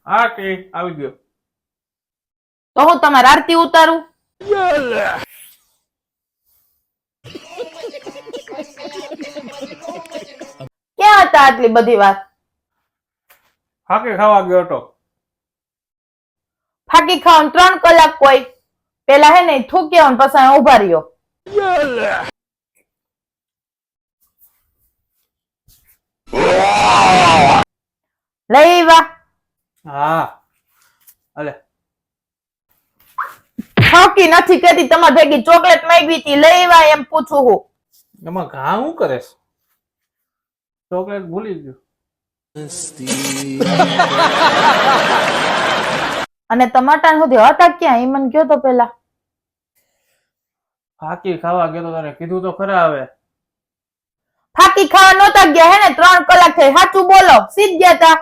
હા કે આવી ગયો. તો હું તમારે આરતી ઉતારું? ક્યાં હતા આટલી બધી વાત? ફાકી ખાવા ગયો હતો. ફાકી ખાવાનું 3 કલાક કોઈ પેલા હે ને થૂકી આવવાનું પછી અહીંયા ઉભા રહ્યો. લઈ વા હા અલે થાકી નથી કેતી તમારે ભેગી ચોકલેટ માંગવી હતી લઈ વા એમ પૂછું હું. એમાં ઘા શું કરે છે? ચોકલેટ ભૂલી ગયો. અને ટમાટા સુધી હતા ક્યાં એ મને કયો તો પેલા. ફાકી ખાવા ગયો તો તને કીધું તો ખરા હવે. ફાકી ખાવા નહોતા ગયા હે ને 3 કલાક થઈ સાચું બોલો સીધ ગયા તા.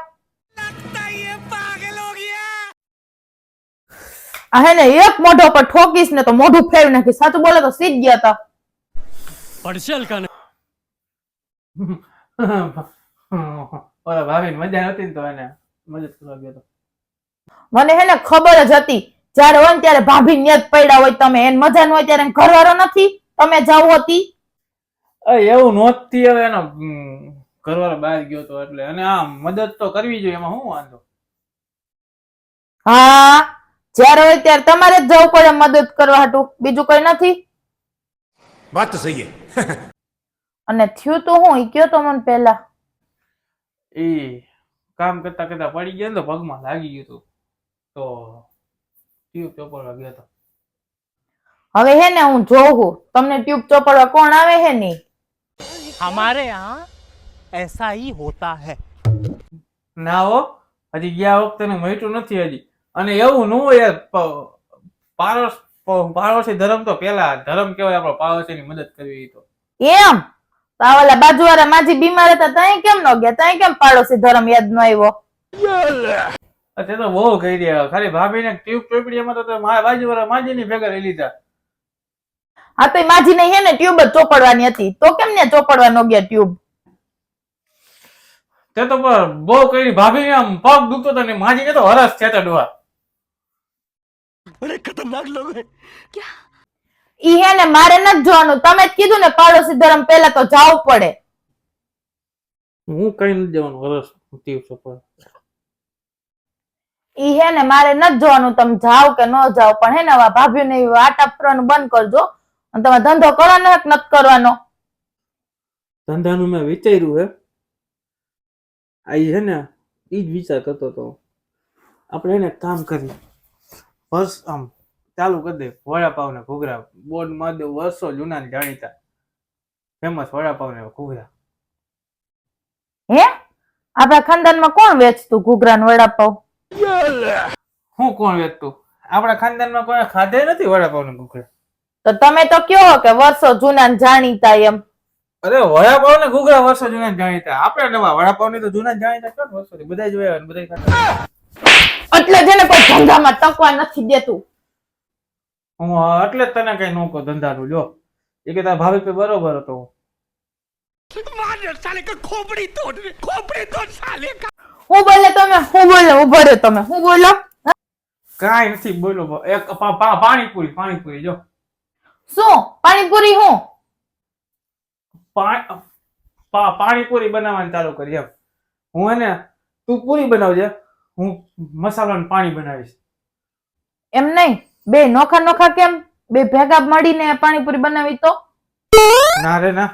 આ હે ને એક મોઢો પર ઠોકીશ ને તો મોઢું ફેરવી નાખીશ. સાચું બોલો તો સીધ ગયા તા. પડશેલ કાને ઓલા ભાભી મજા નતી ને તો એને મદદ કરવા ગયો તો. મને હે ને ખબર જ હતી જયારે હોય ને ત્યારે ભાભી ન્યાજ પડ્યા હોય તમે એને મજા ન હોય ત્યારે એને ઘરવાળો નથી તમે જાવ હતી. એવું નહોતી હવે એનો ઘરવાળો બહાર ગયો તો એટલે અને આ મદદ તો કરવી જોઈએ એમાં શું વાંધો. હા જયારે હોય ત્યારે તમારે જ જવું પડે મદદ કરવા હાટુ બીજું કઈ નથી. વાત તો સહી હે. અને થયું તો હું ઈ કયો તો મને પેલા. એ કામ કરતા કરતા પડી ગયા ને તો પગમાં લાગી ગયું હતું તો ટ્યુબ ચોપડવા ગયો હતો. હવે હે ને હું જોઉં તમને ટ્યુબ ચોપડવા કોણ આવે હે ની. हमारे यहाँ ऐसा ही होता है. ના હો હજી ગયા વખતે મટ્યું નથી હજી. અને એવું ન હોય પાડોશી ધર્મ તો પેલા ધર્મ કેવાય આપણો પાડોશીની મદદ કરવી તો. એમ તાવલા બાજુવાળા માજી બીમાર હતા તઈ કેમ ન ગયા તઈ કેમ પાડોશી ધર્મ યાદ ન આવ્યો. તે તો બહુ કહી દે ખાલી ભાભીને ટ્યુબ ચોપડીમાં તો મારા બાજુવાળા માજીની ભેગા લઈ લીધા. હા તો માજી નહીં હે ને ટ્યુબ જ ચોપડવાની હતી તો કેમ ને ચોપડવા ન ગયા ટ્યુબ. તે તો બહુ કરી ભાભી આમ પગ દુખતો હતો ને માજી કે તો હરસ થયા ડોહા. बड़े खतरनाक लोग हैं. ઈ હે ને મારે નથી જોવાનું તમે જ કીધું ને પાડોશી ધર્મ પેલા તો જાવું પડે. હું કઈ નથી જવાનું હરસ ટ્યુબ ચોપડ. ઈ હે ને મારે નથી જોવાનું તમે જાવ કે ન જાવ પણ હે ને હવે ભાભીને આટા ફરવાનું બંધ કરજો અને તમે ધંધો કરવાનો કે નથી કરવાનો. ધંધાનું મેં વિચાર્યું હે આ છે ને ઈ જ વિચાર કરતો હતો આપણે એને કામ કરીએ બસ આમ ચાલુ કરી દે વડાપાવ ને ઘૂઘરા બોર્ડ માં દે વર્ષો જૂના ને જાણીતા ફેમસ વડાપાવ ને ઘૂઘરા. હે આપણા ખાનદાનમાં કોણ વેચતું ઘૂઘરા ને વડાપાવ? હું કોણ વેચતું? આપણા ખાનદાનમાં કોઈ ખાધે નથી વડાપાવ ને ઘૂઘરા. તો તમે તો કયો કે વર્ષો જૂના ને જાણીતા એમ. અરે વડાપાવ ને ઘૂઘરા વર્ષો જૂના જાણીતા આપણે નવા વડાપાવ ને તો જૂના જાણીતા કોણ વર્ષોથી બધા જોયા ને બધા ખાતા. એટલે જેને કોઈ ધંધામાં ટકવા નથી દેતું. હું એટલે જ તને કઈ નો કહું ધંધાનું જો એ કે તારા ભાભી પે બરોબર હતો. मार साले का खोपड़ी तोड़ साले का. હું બોલે તમે હું બોલે ઉભો રહ્યો તમે હું બોલો. કાંઈ નથી બોલો એક પાણીપુરી જો શું પાણીપુરી હું પાણીપુરી બનાવવાનું ચાલુ કરી એમ. હું હે ને તું પૂરી બનાવજે હું મસાલાનું પાણી બનાવીશ. એમ નહીં બે નોખા નોખા કેમ બે ભેગા મળીને પાણીપુરી બનાવી તો. ના રે ના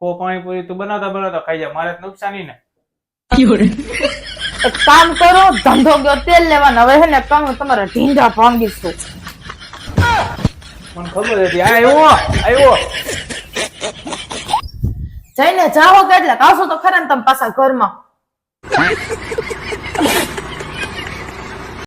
ઓ પાણીપુરી તું બનાવતા ખાઈ જા મારે નુકસાની ને. એક કામ કરો ધંધો ગયો તેલ લેવાનો હવે હે ને કામ તમારા ઢીંઢા ભાંગીશું. મને ખબર હતી આવ્યો જઈને જાઓ કે એટલે આવશો તો ખરા ને તમે પાછા ઘરમાં.